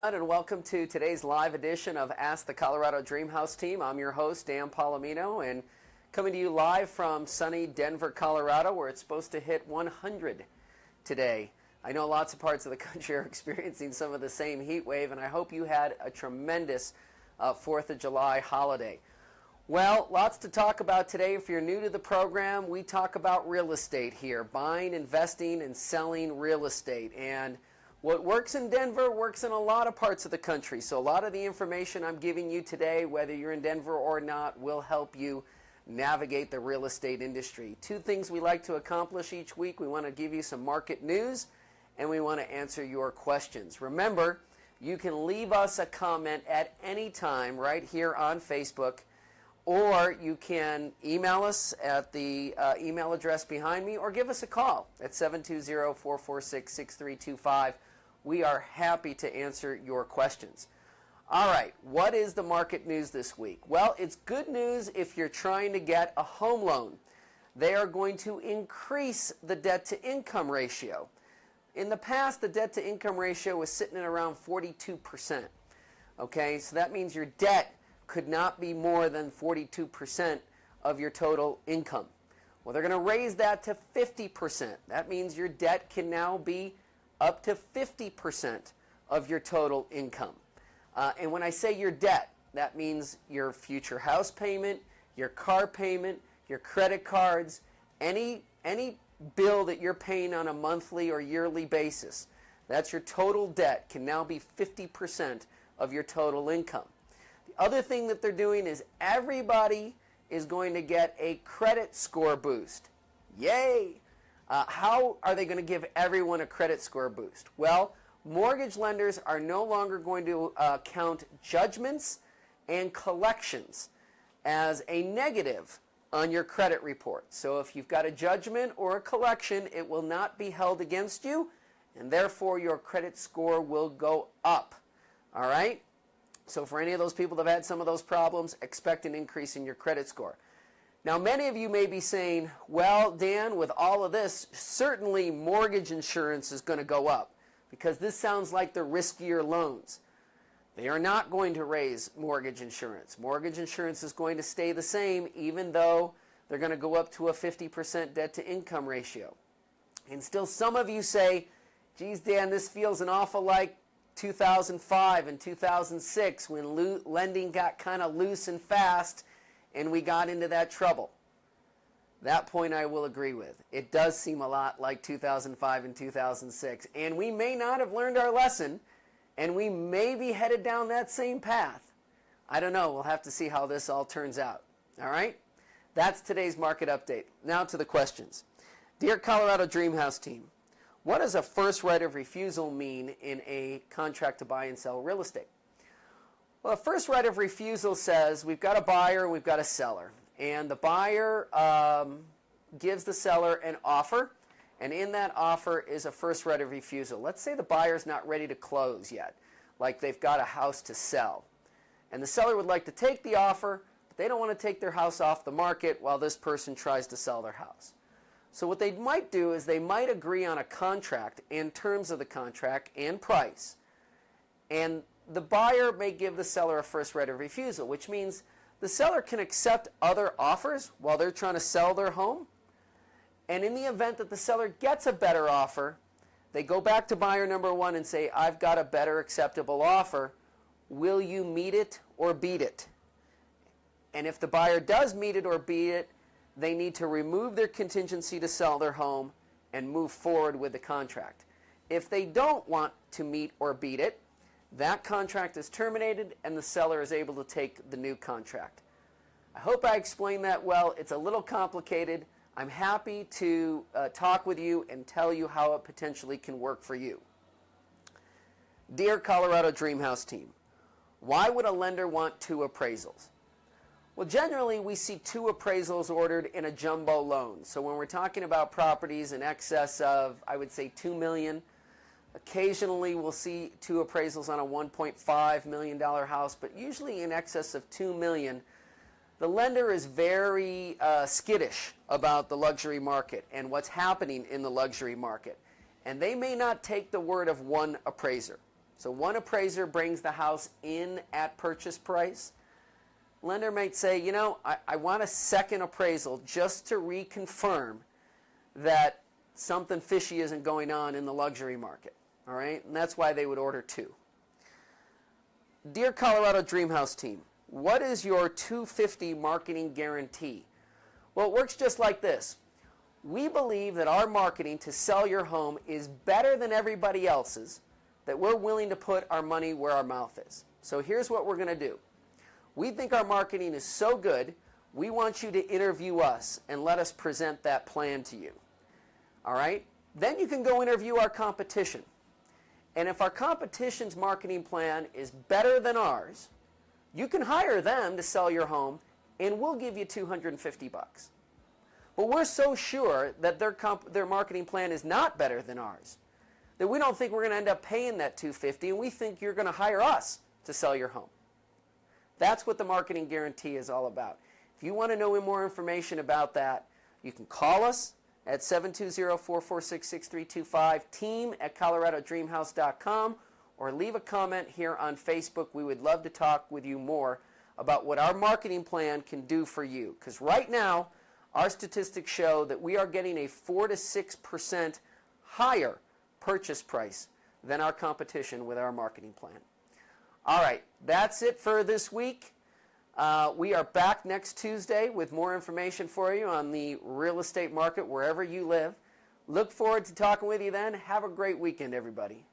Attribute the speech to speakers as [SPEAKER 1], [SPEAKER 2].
[SPEAKER 1] And welcome to today's live edition of Ask the Colorado Dreamhouse Team. I'm your host, Dan Palomino, and coming to you live from sunny Denver, Colorado, where it's supposed to hit 100 today. I know lots of parts of the country are experiencing some of the same heat wave, and I hope you had a tremendous 4th of July holiday. Well, lots to talk about today. If you're new to the program, we talk about real estate here, buying, investing, and selling real estate. And what works in Denver works in a lot of parts of the country. So a lot of the information I'm giving you today, whether you're in Denver or not, will help you navigate the real estate industry. Two things we like to accomplish each week. We want to give you some market news, and we want to answer your questions. Remember, you can leave us a comment at any time right here on Facebook, or you can email us at the email address behind me, or give us a call at 720-446-6325. We are happy to answer your questions. All right, what is the market news this week? Well, it's good news if you're trying to get a home loan. They are going to increase the debt-to-income ratio. In the past, the debt-to-income ratio was sitting at around 42%. Okay, so that means your debt could not be more than 42% of your total income. Well, they're going to raise that to 50%. That means your debt can now be up to 50% of your total income. And when I say your debt, that means your future house payment, your car payment, your credit cards, any bill that you're paying on a monthly or yearly basis. That's your total debt can now be 50% of your total income. The other thing that they're doing is everybody is going to get a credit score boost. Yay! How are they going to give everyone a credit score boost? Well, mortgage lenders are no longer going to count judgments and collections as a negative on your credit report. So if you've got a judgment or a collection, it will not be held against you, and therefore your credit score will go up. All right? So for any of those people that have had some of those problems, expect an increase in your credit score. Now, many of you may be saying, well, Dan, with all of this, certainly mortgage insurance is going to go up because this sounds like the riskier loans. They are not going to raise mortgage insurance. Mortgage insurance is going to stay the same even though they're going to go up to a 50% debt-to-income ratio. And still some of you say, geez, Dan, this feels an awful like 2005 and 2006 when lending got kind of loose and fast and we got into that trouble. That point I will agree with. It does seem a lot like 2005 and 2006. And we may not have learned our lesson, and we may be headed down that same path. I don't know. We'll have to see how this all turns out. All right? That's today's market update. Now to the questions. Dear Colorado Dreamhouse team, what does a first right of refusal mean in a contract to buy and sell real estate? Well, a first right of refusal says we've got a buyer and we've got a seller. And the buyer gives the seller an offer, and in that offer is a first right of refusal. Let's say the buyer's not ready to close yet, like they've got a house to sell. And the seller would like to take the offer, but they don't want to take their house off the market while this person tries to sell their house. So what they might do is they might agree on a contract and terms of the contract and price. And the buyer may give the seller a first right of refusal, which means the seller can accept other offers while they're trying to sell their home. And in the event that the seller gets a better offer, they go back to buyer number one and say, I've got a better acceptable offer. Will you meet it or beat it? And if the buyer does meet it or beat it, they need to remove their contingency to sell their home and move forward with the contract. If they don't want to meet or beat it, that contract is terminated and the seller is able to take the new contract. I hope I explained that well. It's a little complicated. I'm happy to talk with you and tell you how it potentially can work for you. Dear Colorado Dreamhouse team, why would a lender want 2 appraisals? Well, generally we see 2 appraisals ordered in a jumbo loan. So when we're talking about properties in excess of, I would say, $2 million, occasionally we'll see 2 appraisals on a $1.5 million house, but usually in excess of $2 million. The lender is very skittish about the luxury market and what's happening in the luxury market. And they may not take the word of one appraiser. So one appraiser brings the house in at purchase price. Lender might say, you know, I want a second appraisal just to reconfirm that something fishy isn't going on in the luxury market. All right? And that's why they would order two. Dear Colorado Dreamhouse team, what is your $250 marketing guarantee? Well, it works just like this. We believe that our marketing to sell your home is better than everybody else's, that we're willing to put our money where our mouth is. So here's what we're going to do. We think our marketing is so good, we want you to interview us and let us present that plan to you. All right? Then you can go interview our competition. And if our competition's marketing plan is better than ours, you can hire them to sell your home and we'll give you $250. But we're so sure that their marketing plan is not better than ours that we don't think we're going to end up paying that $250, and we think you're going to hire us to sell your home. That's what the marketing guarantee is all about. If you want to know more information about that, you can call us at 720-446-6325, team@coloradodreamhouse.com, or leave a comment here on Facebook. We would love to talk with you more about what our marketing plan can do for you. Because right now, our statistics show that we are getting a 4 to 6% higher purchase price than our competition with our marketing plan. All right, that's it for this week. We are back next Tuesday with more information for you on the real estate market wherever you live. Look forward to talking with you then. Have a great weekend, everybody.